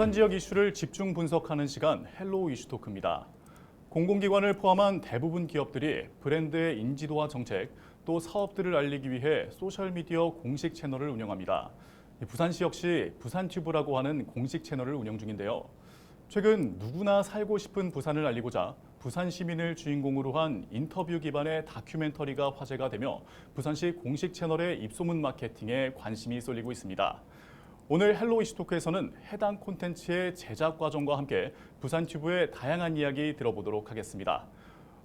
부산 지역 이슈를 집중 분석하는 시간 헬로우 이슈 토크입니다. 공공기관을 포함한 대부분 기업들이 브랜드의 인지도와 정책, 또 사업들을 알리기 위해 소셜미디어 공식 채널을 운영합니다. 부산시 역시 부산튜브라고 하는 공식 채널을 운영 중인데요. 최근 누구나 살고 싶은 부산을 알리고자 부산 시민을 주인공으로 한 인터뷰 기반의 다큐멘터리가 화제가 되며 부산시 공식 채널의 입소문 마케팅에 관심이 쏠리고 있습니다. 오늘 헬로우 이슈 토크에서는 해당 콘텐츠의 제작 과정과 함께 부산튜브의 다양한 이야기 들어보도록 하겠습니다.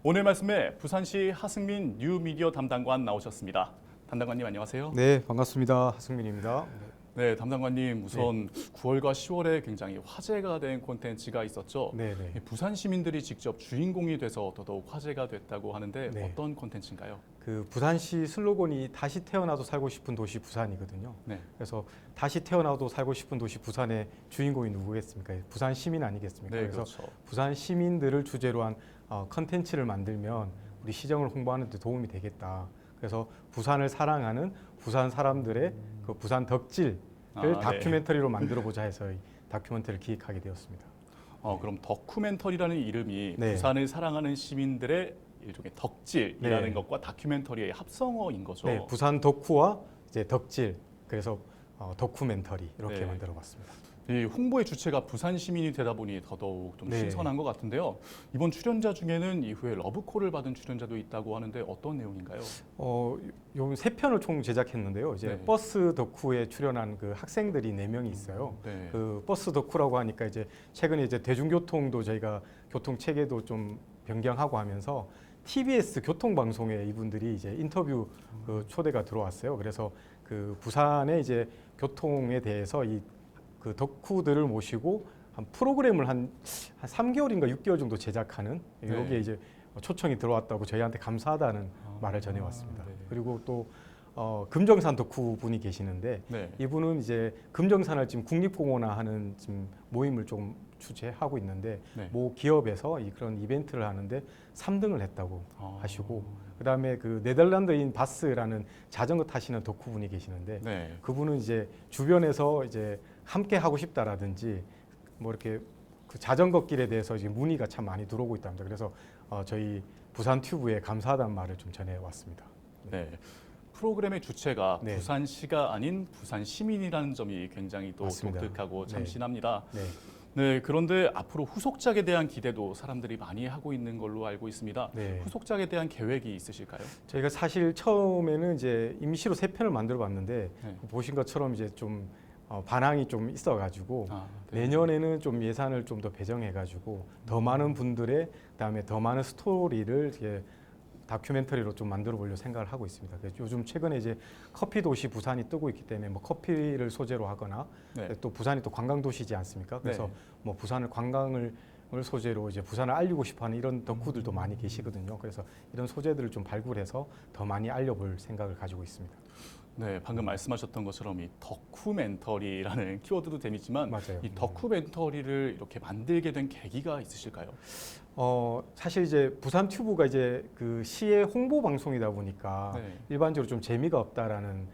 오늘 말씀에 부산시 하승민 뉴미디어 담당관 나오셨습니다. 담당관님 안녕하세요. 네, 반갑습니다. 하승민입니다. 네, 담당관님 우선 9월과 10월에 굉장히 화제가 된 콘텐츠가 있었죠. 네. 부산 시민들이 직접 주인공이 돼서 더더욱 화제가 됐다고 하는데 네. 어떤 콘텐츠인가요? 그 부산시 슬로건이 다시 태어나도 살고 싶은 도시 부산이거든요. 네. 그래서 다시 태어나도 살고 싶은 도시 부산의 주인공이 누구겠습니까? 부산 시민 아니겠습니까? 네, 그래서 그렇죠. 부산 시민들을 주제로 한 컨텐츠를 만들면 우리 시정을 홍보하는 데 도움이 되겠다. 그래서 부산을 사랑하는 부산 사람들의 그 부산 덕질을 다큐멘터리로 만들어 보자 해서 이 다큐멘터리를 기획하게 되었습니다. 그럼 다큐멘터리라는 이름이 네. 부산을 사랑하는 시민들의 일종의 덕질이라는 네. 것과 다큐멘터리의 합성어인 거죠. 네, 부산 덕후와 이제 덕질. 그래서 다큐멘터리 이렇게 네. 만들어봤습니다. 이 홍보의 주체가 부산 시민이 되다 보니 더더욱 좀 네. 신선한 것 같은데요. 이번 출연자 중에는 이후에 러브콜을 받은 출연자도 있다고 하는데 어떤 내용인가요? 요 세 편을 총 제작했는데요. 이제 네. 버스 덕후에 출연한 그 학생들이 4명이 있어요. 네. 그 버스 덕후라고 하니까 이제 최근에 이제 대중교통도 저희가 교통 체계도 좀 변경하고 하면서 TBS 교통방송에 이분들이 이제 인터뷰 그 초대가 들어왔어요. 그래서 그 부산의 이제 교통에 대해서 그 덕후들을 모시고 한 프로그램을 한 3개월인가 6개월 정도 제작하는 네. 여기에 이제 초청이 들어왔다고 저희한테 감사하다는 말을 전해왔습니다. 네. 그리고 또 금정산 덕후 분이 계시는데 네. 이분은 이제 금정산을 지금 국립공원화하는 지금 모임을 좀 주최하고 있는데 네. 모 기업에서 그런 이벤트를 하는데 3등을 했다고 아. 하시고 그다음에 그 네덜란드인 바스라는 자전거 타시는 덕후 분이 계시는데 네. 그분은 이제 주변에서 이제 함께 하고 싶다라든지 뭐 이렇게 그 자전거 길에 대해서 이제 문의가 참 많이 들어오고 있답니다. 그래서 저희 부산 튜브에 감사하다는 말을 좀 전해왔습니다. 네. 프로그램의 주체가 네. 부산시가 아닌 부산 시민이라는 점이 굉장히 또 맞습니다. 독특하고 네. 참신합니다. 네. 네, 그런데 앞으로 후속작에 대한 기대도 사람들이 많이 하고 있는 걸로 알고 있습니다. 네. 후속작에 대한 계획이 있으실까요? 저희가 사실 처음에는 이제 임시로 3편을 만들어봤는데 네. 보신 것처럼 이제 좀 반항이 좀 있어가지고 네. 내년에는 좀 예산을 좀 더 배정해가지고 더 많은 분들의 그다음에 더 많은 스토리를 이제 다큐멘터리로 좀 만들어 보려고 생각을 하고 있습니다. 그래서 요즘 최근에 이제 커피 도시 부산이 뜨고 있기 때문에 뭐 커피를 소재로 하거나 네. 또 부산이 또 관광 도시지 않습니까? 그래서 네. 뭐 부산을 관광을 소재로 이제 부산을 알리고 싶어하는 이런 덕후들도 많이 계시거든요. 그래서 이런 소재들을 좀 발굴해서 더 많이 알려볼 생각을 가지고 있습니다. 네, 방금 말씀하셨던 것처럼 이 덕후멘터리라는 키워드도 재밌지만 맞아요. 이 덕후멘터리를 이렇게 만들게 된 계기가 있으실까요? 사실 이제 부산 튜브가 이제 그 시의 홍보 방송이다 보니까 네. 일반적으로 좀 재미가 없다라는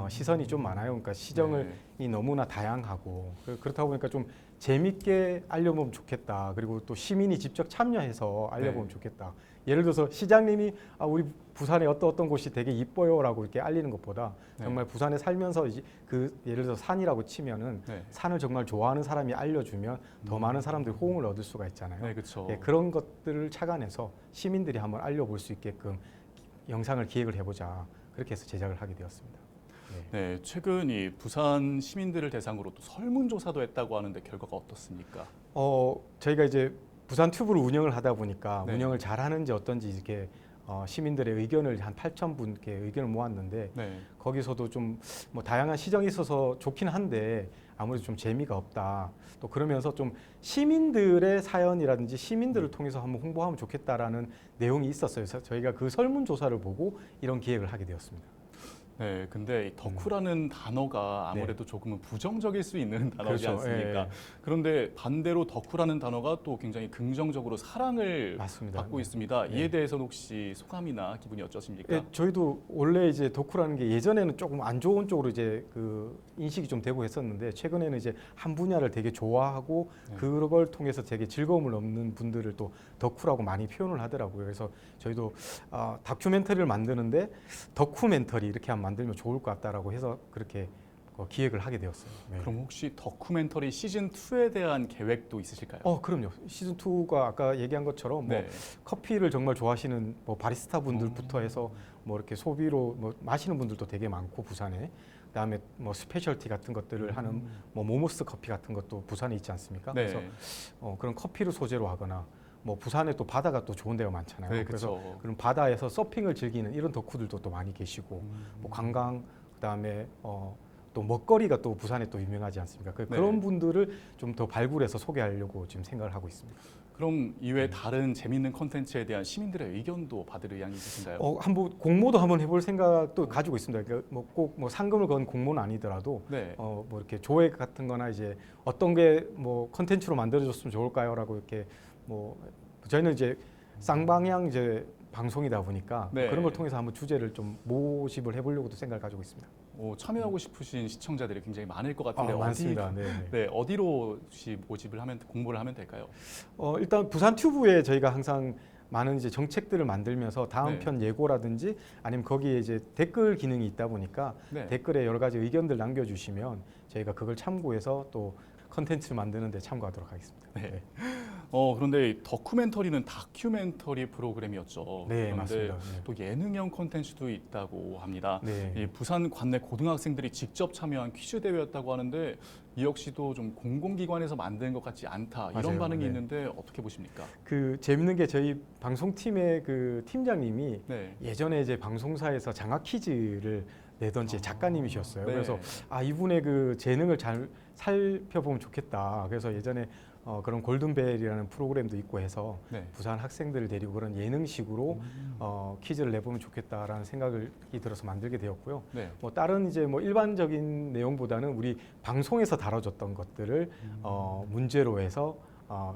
시선이 좀 많아요. 그러니까 시정을 네. 너무나 다양하고 그렇다 보니까 좀 재밌게 알려보면 좋겠다. 그리고 또 시민이 직접 참여해서 알려보면 네. 좋겠다. 예를 들어서 시장님이 우리 부산에 어떤 곳이 되게 이뻐요라고 이렇게 알리는 것보다 네. 정말 부산에 살면서 이제 그 예를 들어 산이라고 치면은 네. 산을 정말 좋아하는 사람이 알려주면 더 많은 사람들이 호응을 얻을 수가 있잖아요. 네, 그렇죠. 예, 그런 것들을 착안해서 시민들이 한번 알려볼 수 있게끔 영상을 기획을 해보자 그렇게 해서 제작을 하게 되었습니다. 네, 최근 이 부산 시민들을 대상으로 또 설문조사도 했다고 하는데 결과가 어떻습니까? 저희가 이제 부산 튜브를 운영을 하다 보니까 네. 운영을 잘하는지 어떤지 이렇게 시민들의 의견을 한 8,000분께 의견을 모았는데 네. 거기서도 좀 뭐 다양한 시정이 있어서 좋긴 한데 아무래도 좀 재미가 없다. 또 그러면서 좀 시민들의 사연이라든지 시민들을 통해서 한번 홍보하면 좋겠다라는 내용이 있었어요. 그래서 저희가 그 설문조사를 보고 이런 기획을 하게 되었습니다. 네, 근데 이 덕후라는 단어가 아무래도 조금은 부정적일 수 있는 단어지 그렇죠. 않습니까? 예. 그런데 반대로 덕후라는 단어가 또 굉장히 긍정적으로 사랑을 맞습니다. 받고 네. 있습니다. 네. 이에 대해서는 혹시 소감이나 기분이 어떠십니까? 예, 저희도 원래 이제 덕후라는 게 예전에는 조금 안 좋은 쪽으로 이제 그 인식이 좀 되고 했었는데 최근에는 이제 한 분야를 되게 좋아하고 네. 그걸 통해서 되게 즐거움을 얻는 분들을 또 덕후라고 많이 표현을 하더라고요. 그래서 저희도 다큐멘터리를 만드는데 덕후멘터리 이렇게 한번 만들면 좋을 것 같다라고 해서 그렇게 기획을 하게 되었어요. 네. 그럼 혹시 다큐멘터리 시즌 2에 대한 계획도 있으실까요? 그럼요. 시즌 2가 아까 얘기한 것처럼 뭐 네. 커피를 정말 좋아하시는 뭐 바리스타 분들부터 해서 뭐 이렇게 소비로 뭐 마시는 분들도 되게 많고 부산에 그다음에 뭐 스페셜티 같은 것들을 하는 뭐 모모스 커피 같은 것도 부산에 있지 않습니까? 네. 그래서 그런 커피를 소재로 하거나 뭐 부산에 또 바다가 또 좋은 데가 많잖아요. 네, 그래서 그렇죠. 그런 바다에서 서핑을 즐기는 이런 덕후들도 또 많이 계시고 뭐 관광 그다음에 또 먹거리가 또 부산에 또 유명하지 않습니까? 네. 그런 분들을 좀 더 발굴해서 소개하려고 지금 생각을 하고 있습니다. 그럼 이외 다른 재미있는 콘텐츠에 대한 시민들의 의견도 받을 의향이 있으신가요? 한번 공모도 한번 해볼 생각도 가지고 있습니다. 그러니까 뭐 꼭 뭐 상금을 건 공모는 아니더라도 네. 뭐 이렇게 조회 같은거나 이제 어떤 게 뭐 콘텐츠로 만들어졌으면 좋을까요라고 이렇게 뭐 저희는 이제 쌍방향 이제 방송이다 보니까 네. 그런 걸 통해서 한번 주제를 좀 모집을 해보려고도 생각을 가지고 있습니다. 참여하고 싶으신 시청자들이 굉장히 많을 것 같은데 많습니다. 어디로 혹시 모집을 하면 공모를 하면 될까요? 일단 부산 튜브에 저희가 항상 많은 이제 정책들을 만들면서 다음 네. 편 예고라든지 아니면 거기에 이제 댓글 기능이 있다 보니까 네. 댓글에 여러 가지 의견들 남겨주시면 저희가 그걸 참고해서 또 컨텐츠 만드는 데 참고하도록 하겠습니다. 네. 그런데 이 다큐멘터리는 다큐멘터리 프로그램이었죠. 네, 그런데 맞습니다. 네. 또 예능형 콘텐츠도 있다고 합니다. 네. 이 부산 관내 고등학생들이 직접 참여한 퀴즈 대회였다고 하는데 이 역시도 좀 공공기관에서 만든 것 같지 않다 이런 맞아요. 반응이 네. 있는데 어떻게 보십니까? 그 재밌는 게 저희 방송팀의 그 팀장님이 네. 예전에 이제 방송사에서 장학 퀴즈를 내던 제 작가님이셨어요. 네. 그래서 이분의 그 재능을 잘 살펴보면 좋겠다. 그래서 예전에 그런 골든벨이라는 프로그램도 있고 해서 네. 부산 학생들을 데리고 그런 예능식으로 퀴즈를 내보면 좋겠다라는 생각이 들어서 만들게 되었고요. 네. 뭐 다른 이제 뭐 일반적인 내용보다는 우리 방송에서 다뤄졌던 것들을 문제로 해서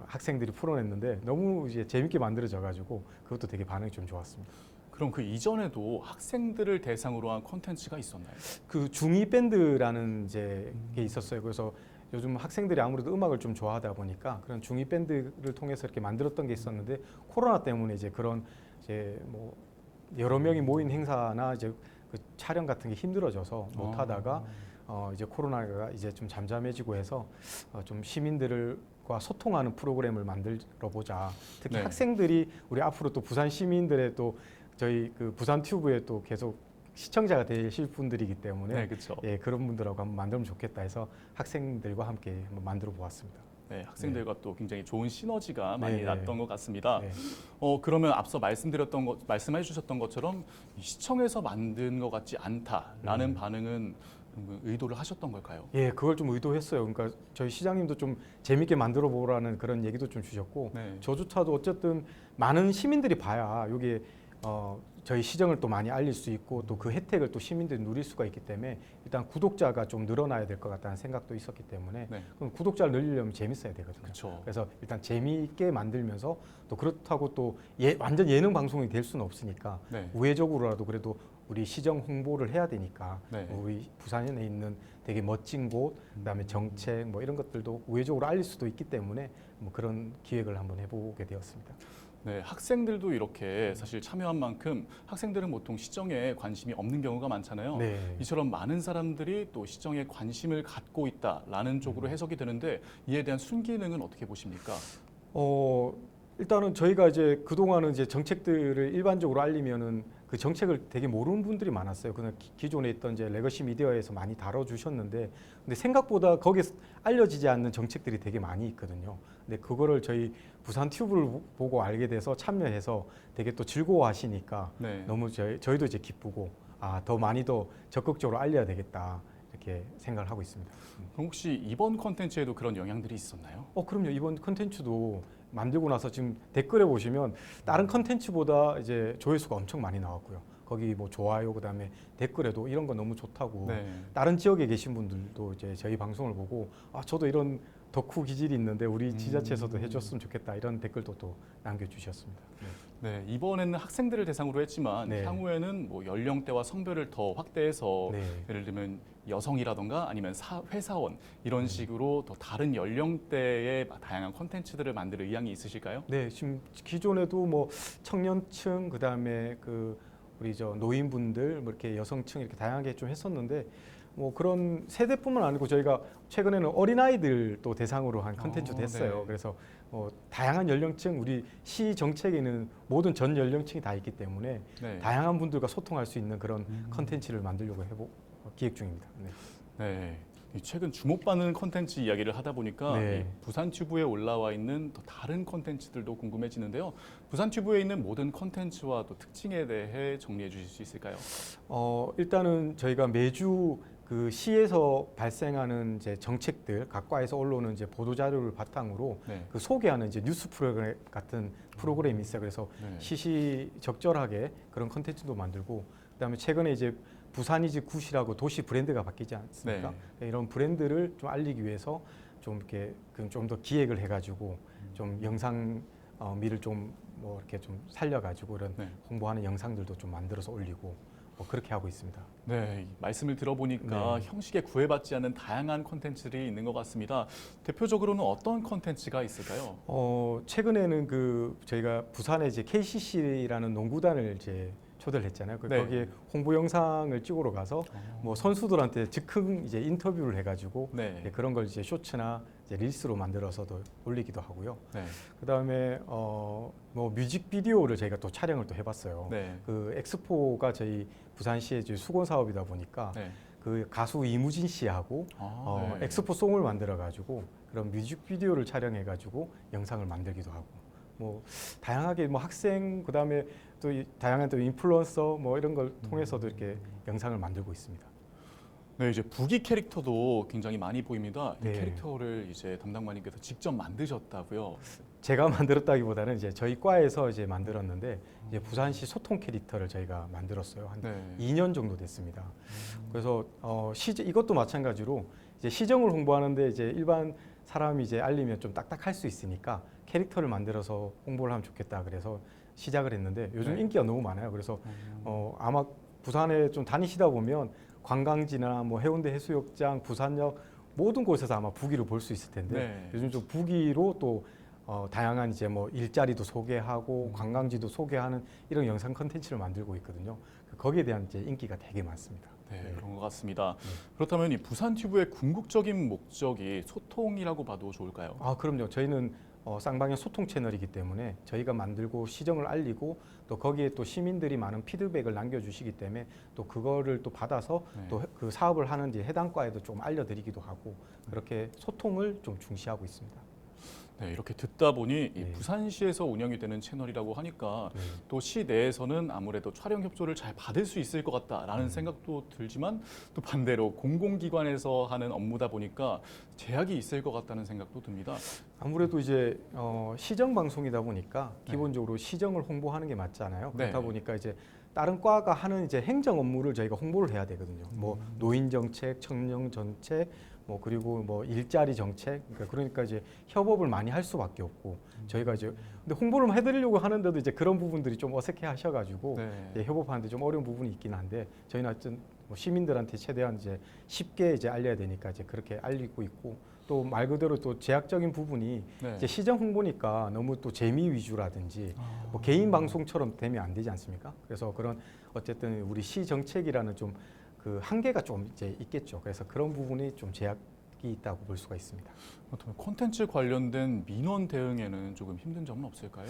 학생들이 풀어냈는데 너무 이제 재밌게 만들어져 가지고 그것도 되게 반응이 좀 좋았습니다. 그럼 그 이전에도 학생들을 대상으로 한 콘텐츠가 있었나요? 그 중이 밴드라는 이제 게 있었어요. 그래서 요즘 학생들이 아무래도 음악을 좀 좋아하다 보니까 그런 중이 밴드를 통해서 이렇게 만들었던 게 있었는데 코로나 때문에 이제 그런 이제 뭐 여러 명이 모인 행사나 이제 그 촬영 같은 게 힘들어져서 못 하다가 이제 코로나가 이제 좀 잠잠해지고 해서 좀 시민들과 소통하는 프로그램을 만들어 보자. 특히 네. 학생들이 우리 앞으로 또 부산 시민들의 또 저희 그 부산 튜브에 또 계속 시청자가 되실 분들이기 때문에 네, 그렇죠. 예, 그런 분들하고 한번 만들면 좋겠다 해서 학생들과 함께 한번 만들어 보았습니다. 네, 학생들과 또 굉장히 좋은 시너지가 많이 네. 났던 것 같습니다. 네. 그러면 앞서 말씀해 주셨던 것처럼 시청에서 만든 것 같지 않다라는 반응은 의도를 하셨던 걸까요? 예, 그걸 좀 의도했어요. 그러니까 저희 시장님도 좀 재밌게 만들어 보라는 그런 얘기도 좀 주셨고 네. 저조차도 어쨌든 많은 시민들이 봐야 여기에 저희 시정을 또 많이 알릴 수 있고 또 그 혜택을 또 시민들이 누릴 수가 있기 때문에 일단 구독자가 좀 늘어나야 될 것 같다는 생각도 있었기 때문에 네. 그럼 구독자를 늘리려면 재밌어야 되거든요. 그렇죠. 그래서 일단 재미있게 만들면서 또 그렇다고 또 완전 예능 방송이 될 수는 없으니까 네. 우회적으로라도 그래도 우리 시정 홍보를 해야 되니까 네. 우리 부산에 있는 되게 멋진 곳, 그다음에 정책 뭐 이런 것들도 우회적으로 알릴 수도 있기 때문에 뭐 그런 기획을 한번 해보게 되었습니다. 네, 학생들도 이렇게 사실 참여한 만큼 학생들은 보통 시정에 관심이 없는 경우가 많잖아요. 네. 이처럼 많은 사람들이 또 시정에 관심을 갖고 있다라는 쪽으로 해석이 되는데 이에 대한 순기능은 어떻게 보십니까? 일단은 저희가 이제 그동안은 이제 정책들을 일반적으로 알리면은 그 정책을 되게 모르는 분들이 많았어요. 그냥 기존에 있던 이제 레거시 미디어에서 많이 다뤄주셨는데, 근데 생각보다 거기서 알려지지 않는 정책들이 되게 많이 있거든요. 근데 그거를 저희 부산 튜브를 보고 알게 돼서 참여해서 되게 또 즐거워하시니까 네. 너무 저희도 이제 기쁘고 더 많이 더 적극적으로 알려야 되겠다 이렇게 생각을 하고 있습니다. 그럼 혹시 이번 콘텐츠에도 그런 영향들이 있었나요? 그럼요. 이번 컨텐츠도 만들고 나서 지금 댓글에 보시면 다른 컨텐츠보다 이제 조회수가 엄청 많이 나왔고요. 거기 뭐 좋아요 그다음에 댓글에도 이런 거 너무 좋다고 네. 다른 지역에 계신 분들도 이제 저희 방송을 보고 저도 이런 덕후 기질이 있는데 우리 지자체에서도 해줬으면 좋겠다 이런 댓글도 또 남겨주셨습니다. 네, 이번에는 학생들을 대상으로 했지만 네. 향후에는 뭐 연령대와 성별을 더 확대해서 네. 예를 들면 여성이라던가 아니면 회사원 이런 식으로 더 다른 연령대의 다양한 콘텐츠들을 만들 의향이 있으실까요? 네, 지금 기존에도 뭐 청년층 그다음에 우리 노인분들 뭐 이렇게 여성층 이렇게 다양하게 좀 했었는데 뭐 그런 세대뿐만 아니고 저희가 최근에는 어린아이들도 대상으로 한 컨텐츠도 했어요. 네. 그래서 다양한 연령층 우리 시 정책에는 모든 전 연령층이 다 있기 때문에 네. 다양한 분들과 소통할 수 있는 그런 컨텐츠를 만들려고 기획 중입니다. 네. 네. 이 최근 주목받는 콘텐츠 이야기를 하다 보니까 네. 이 부산튜브에 올라와 있는 또 다른 콘텐츠들도 궁금해지는데요. 부산튜브에 있는 모든 콘텐츠와 또 특징에 대해 정리해 주실 수 있을까요? 일단은 저희가 매주 그 시에서 발생하는 이제 정책들 각과에서 올라오는 이제 보도 자료를 바탕으로 네. 그 소개하는 이제 뉴스 프로그램 같은 프로그램이 있어요. 그래서 네. 시시적절하게 그런 컨텐츠도 만들고 그다음에 최근에 이제 부산이지 굿이라고 도시 브랜드가 바뀌지 않습니까? 이런 브랜드를 좀 알리기 위해서 좀 이렇게 좀 더 기획을 해가지고 좀 영상 미를 좀 뭐 이렇게 좀 살려가지고 이런 네. 홍보하는 영상들도 좀 만들어서 올리고 뭐 그렇게 하고 있습니다. 네, 이 말씀을 들어보니까 네. 형식에 구애받지 않는 다양한 콘텐츠들이 있는 것 같습니다. 대표적으로는 어떤 콘텐츠가 있을까요? 최근에는 저희가 부산에 이제 KCC라는 농구단을 이제 초대를 했잖아요. 네. 거기에 홍보 영상을 찍으러 가서 뭐 선수들한테 즉흥 이제 인터뷰를 해가지고 네. 이제 그런 걸 이제 쇼츠나 이제 릴스로 만들어서도 올리기도 하고요. 네. 그다음에 뭐 뮤직비디오를 저희가 또 촬영을 또 해봤어요. 네. 그 엑스포가 저희 부산시의 이제 수건 사업이다 보니까 네. 그 가수 이무진 씨하고 네. 엑스포 송을 만들어가지고 그런 뮤직비디오를 촬영해가지고 영상을 만들기도 하고 뭐 다양하게 뭐 학생 그다음에 또 다양한 또 인플루언서 뭐 이런 걸 통해서도 이렇게 영상을 만들고 있습니다. 네, 이제 부기 캐릭터도 굉장히 많이 보입니다. 이 네. 캐릭터를 이제 담당관님께서 직접 만드셨다고요. 제가 만들었다기보다는 이제 저희 과에서 이제 만들었는데 이제 부산시 소통 캐릭터를 저희가 만들었어요. 한 네. 2년 정도 됐습니다. 그래서 이것도 마찬가지로 이제 시정을 홍보하는데 이제 일반 사람이 이제 알리면 좀 딱딱할 수 있으니까 캐릭터를 만들어서 홍보를 하면 좋겠다. 그래서 시작을 했는데 요즘 네. 인기가 너무 많아요. 그래서 아마 부산에 좀 다니시다 보면 관광지나 뭐 해운대 해수욕장, 부산역 모든 곳에서 아마 부기를 볼 수 있을 텐데 네. 요즘 좀 부기로 또 다양한 이제 뭐 일자리도 소개하고 관광지도 소개하는 이런 영상 컨텐츠를 만들고 있거든요. 거기에 대한 이제 인기가 되게 많습니다. 네, 그런 것 같습니다. 그렇다면 이 부산튜브의 궁극적인 목적이 소통이라고 봐도 좋을까요? 그럼요. 저희는 쌍방향 소통 채널이기 때문에 저희가 만들고 시정을 알리고 또 거기에 또 시민들이 많은 피드백을 남겨주시기 때문에 또 그거를 또 받아서 네. 또 그 사업을 하는 이제 해당 과에도 좀 알려드리기도 하고 그렇게 소통을 좀 중시하고 있습니다. 네, 이렇게 듣다 보니 이 네. 부산시에서 운영이 되는 채널이라고 하니까 네. 또 시 내에서는 아무래도 촬영 협조를 잘 받을 수 있을 것 같다라는 생각도 들지만 또 반대로 공공기관에서 하는 업무다 보니까 제약이 있을 것 같다는 생각도 듭니다. 아무래도 이제 시정 방송이다 보니까 네. 기본적으로 시정을 홍보하는 게 맞잖아요. 네. 그렇다 보니까 이제 다른 과가 하는 이제 행정 업무를 저희가 홍보를 해야 되거든요. 뭐 노인 정책, 청년 정책, 뭐 그리고 뭐 일자리 정책, 그러니까 이제 협업을 많이 할 수밖에 없고 저희가 이제 근데 홍보를 해드리려고 하는데도 이제 그런 부분들이 좀 어색해하셔가지고 네. 협업하는데 좀 어려운 부분이 있긴 한데 저희는 하여튼 뭐 시민들한테 최대한 이제 쉽게 이제 알려야 되니까 이제 그렇게 알리고 있고 또 말 그대로 또 제약적인 부분이 네. 이제 시정 홍보니까 너무 또 재미 위주라든지 뭐 개인 방송처럼 되면 안 되지 않습니까? 그래서 그런 어쨌든 우리 시 정책이라는 좀 그 한계가 좀 이제 있겠죠. 그래서 그런 부분이 좀 제약이 있다고 볼 수가 있습니다. 그렇다면 콘텐츠 관련된 민원 대응에는 조금 힘든 점은 없을까요?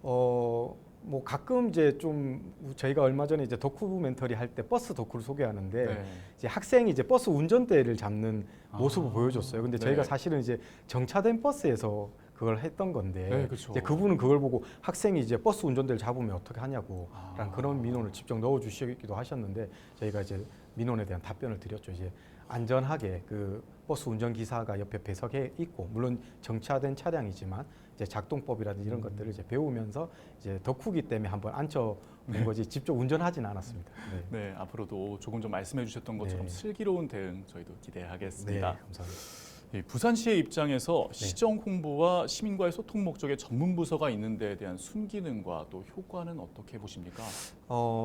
뭐 가끔 이제 좀 저희가 얼마 전에 이제 다큐멘터리 할 때 버스 다큐를 소개하는데 네. 이제 학생이 이제 버스 운전대를 잡는 모습을 아, 보여줬어요. 근데 네. 저희가 사실은 이제 정차된 버스에서 그걸 했던 건데 네, 그렇죠. 이제 그분은 그걸 보고 학생이 이제 버스 운전대를 잡으면 어떻게 하냐고 라는 그런 민원을 직접 넣어주시기도 하셨는데 저희가 이제 민원에 대한 답변을 드렸죠. 이제 안전하게 그 버스 운전기사가 옆에 배석해 있고, 물론 정차된 차량이지만 이제 작동법이라든지 이런 것들을 이제 배우면서 이제 덕후기 때문에 한번 앉혀본 거지 직접 운전하지는 않았습니다. 네. 네, 앞으로도 조금 전 말씀해 주셨던 것처럼 네. 슬기로운 대응 저희도 기대하겠습니다. 네, 감사합니다. 이 부산시의 입장에서 시정 홍보와 시민과의 소통 목적의 전문 부서가 있는 데에 대한 순기능과 또 효과는 어떻게 보십니까?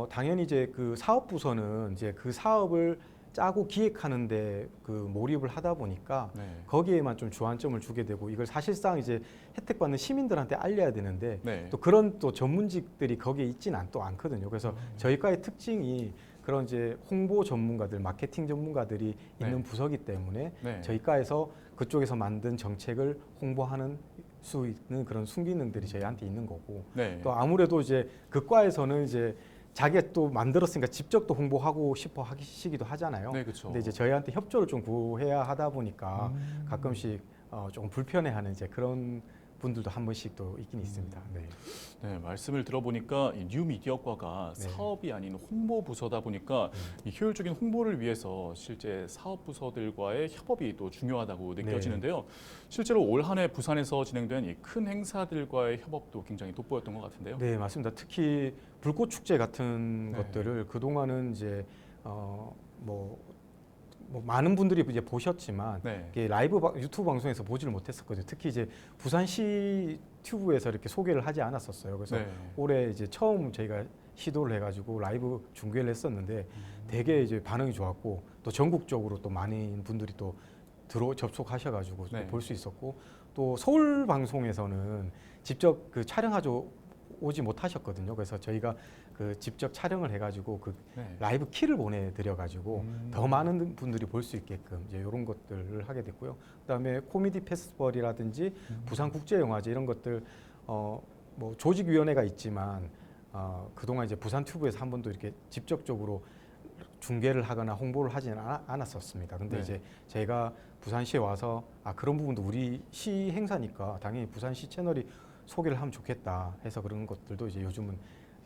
당연히 이제 그 사업부서는 이제 그 사업을 짜고 기획하는데 그 몰입을 하다 보니까 네. 거기에만 좀 주안점을 주게 되고, 이걸 사실상 이제 혜택받는 시민들한테 알려야 되는데 네. 또 그런 또 전문직들이 거기에 있지는 또 않거든요. 그래서 저희과의 특징이 그런 이제 홍보 전문가들, 마케팅 전문가들이 있는 네. 부서기 때문에 네. 저희과에서 그쪽에서 만든 정책을 홍보하는 수 있는 그런 순기능들이 저희한테 있는 거고, 네. 또 아무래도 이제 그 과에서는 이제 자기가 또 만들었으니까 직접 또 홍보하고 싶어 하시기도 하잖아요. 네, 그렇죠. 근데 이제 저희한테 협조를 좀 구해야 하다 보니까 가끔씩 조금 불편해하는 이제 그런 분들도 한 번씩 또 있긴 있습니다. 네. 네, 말씀을 들어보니까 이 뉴미디어과가 네. 사업이 아닌 홍보 부서다 보니까 이 효율적인 홍보를 위해서 실제 사업 부서들과의 협업이 또 중요하다고 느껴지는데요. 실제로 올 한 해 부산에서 진행된 이 큰 행사들과의 협업도 굉장히 돋보였던 것 같은데요. 네, 맞습니다. 특히 불꽃 축제 같은 네. 것들을 그 동안은 이제 많은 분들이 이제 보셨지만 네. 이게 라이브 유튜브 방송에서 보지를 못했었거든요. 특히 이제 부산시 튜브에서 이렇게 소개를 하지 않았었어요. 그래서 네. 올해 이제 처음 저희가 시도를 해가지고 라이브 중계를 했었는데 되게 이제 반응이 좋았고, 또 전국적으로 또 많은 분들이 또 접속하셔가지고 네. 볼 수 있었고, 또 서울 방송에서는 직접 그 촬영하죠 오지 못하셨거든요. 그래서 저희가 그 직접 촬영을 해가지고 그 네. 라이브 키를 보내드려가지고 더 많은 분들이 볼 수 있게끔 이제 이런 것들을 하게 됐고요. 그다음에 코미디 페스티벌이라든지 부산국제영화제 이런 것들 뭐 조직위원회가 있지만 그동안 이제 부산 튜브에서 한 번도 이렇게 직접적으로 중계를 하거나 홍보를 하지는 않았었습니다. 근데 네. 이제 제가 부산시에 와서 그런 부분도 우리 시 행사니까 당연히 부산시 채널이 소개를 하면 좋겠다 해서 그런 것들도 이제 요즘은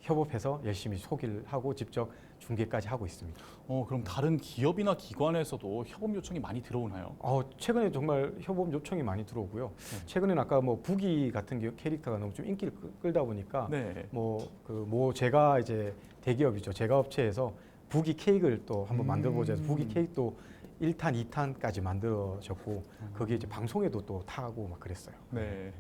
협업해서 열심히 소개를 하고 직접 중계까지 하고 있습니다. 그럼 다른 기업이나 기관에서도 협업 요청이 많이 들어오나요? 최근에 정말 협업 요청이 많이 들어오고요. 네. 최근에는 아까 뭐 부기 같은 캐릭터가 너무 좀 인기를 끌다 보니까 네. 제가 이제 대기업이죠. 제가 업체에서 부기 케이크를 또 한번 만들어보자 해서 부기 케이크도 1탄, 2탄까지 만들어졌고 거기에 이제 방송에도 또 타고 막 그랬어요. 네.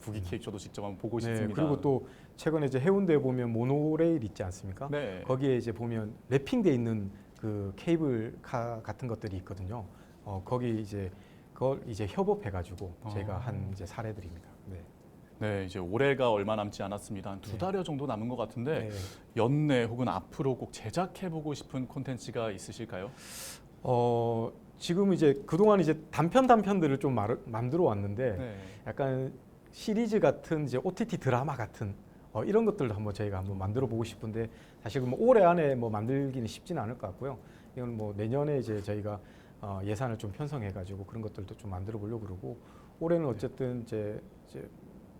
부기 케이크 저도 직접 한번 보고 네, 싶습니다. 그리고 또 최근에 이제 해운대에 보면 모노레일 있지 않습니까? 네. 거기에 이제 보면 랩핑돼 있는 그 케이블카 같은 것들이 있거든요. 거기 이제 그걸 이제 협업해가지고 제가 한 이제 사례들입니다. 네. 네, 이제 올해가 얼마 남지 않았습니다. 한 2달여 정도 남은 것 같은데 네. 연내 혹은 앞으로 꼭 제작해보고 싶은 콘텐츠가 있으실까요? 지금 이제 그동안 이제 단편들을 좀 만들어 왔는데 네. 약간 시리즈 같은 이제 OTT 드라마 같은 이런 것들도 한번 저희가 한번 만들어 보고 싶은데 사실 뭐 올해 안에 뭐 만들기는 쉽지는 않을 것 같고요. 이건 뭐 내년에 이제 저희가 예산을 좀 편성해 가지고 그런 것들도 좀 만들어 보려고 그러고, 올해는 어쨌든 이제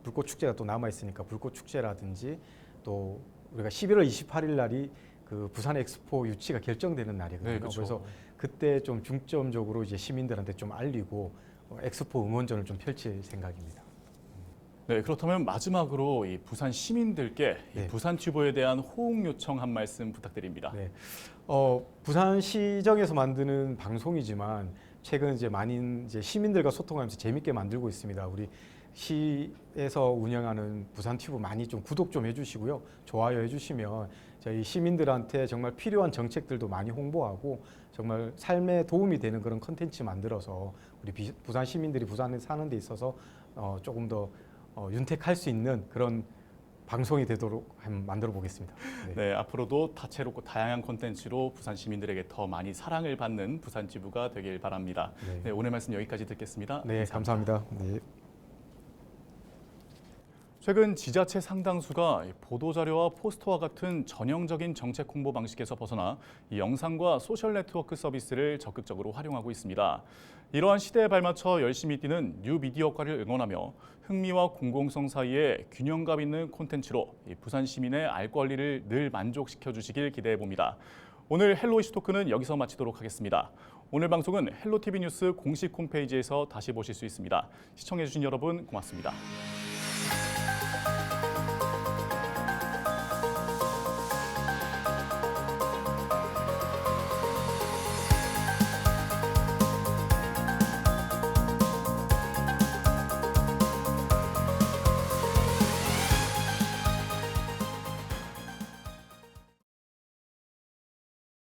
불꽃 축제가 또 남아 있으니까 불꽃 축제라든지 또 우리가 11월 28일 날이 그 부산 엑스포 유치가 결정되는 날이거든요. 네, 그렇죠. 그래서 그때 좀 중점적으로 이제 시민들한테 좀 알리고 엑스포 응원전을 좀 펼칠 생각입니다. 네, 그렇다면 마지막으로 이 부산 시민들께 이 네. 부산 튜버에 대한 호응 요청 한 말씀 부탁드립니다. 네. 부산시정에서 만드는 방송이지만 최근 이제 많은 이제 시민들과 소통하면서 재밌게 만들고 있습니다. 우리 시에서 운영하는 부산 튜브 많이 좀 구독 좀 해주시고요. 좋아요 해주시면 저희 시민들한테 정말 필요한 정책들도 많이 홍보하고 정말 삶에 도움이 되는 그런 컨텐츠 만들어서 우리 부산 시민들이 부산에 사는 데 있어서 조금 더 윤택할 수 있는 그런 방송이 되도록 한번 만들어 보겠습니다. 네. 네, 앞으로도 다채롭고 다양한 콘텐츠로 부산 시민들에게 더 많이 사랑을 받는 부산 튜브가 되길 바랍니다. 네. 네, 오늘 말씀 여기까지 듣겠습니다. 네, 감사합니다. 네. 최근 지자체 상당수가 보도자료와 포스터와 같은 전형적인 정책 홍보 방식에서 벗어나 이 영상과 소셜 네트워크 서비스를 적극적으로 활용하고 있습니다. 이러한 시대에 발맞춰 열심히 뛰는 뉴미디어과를 응원하며 흥미와 공공성 사이에 균형감 있는 콘텐츠로 부산 시민의 알 권리를 늘 만족시켜 주시길 기대해 봅니다. 오늘 헬로 이슈 토크는 여기서 마치도록 하겠습니다. 오늘 방송은 헬로티비 뉴스 공식 홈페이지에서 다시 보실 수 있습니다. 시청해주신 여러분 고맙습니다.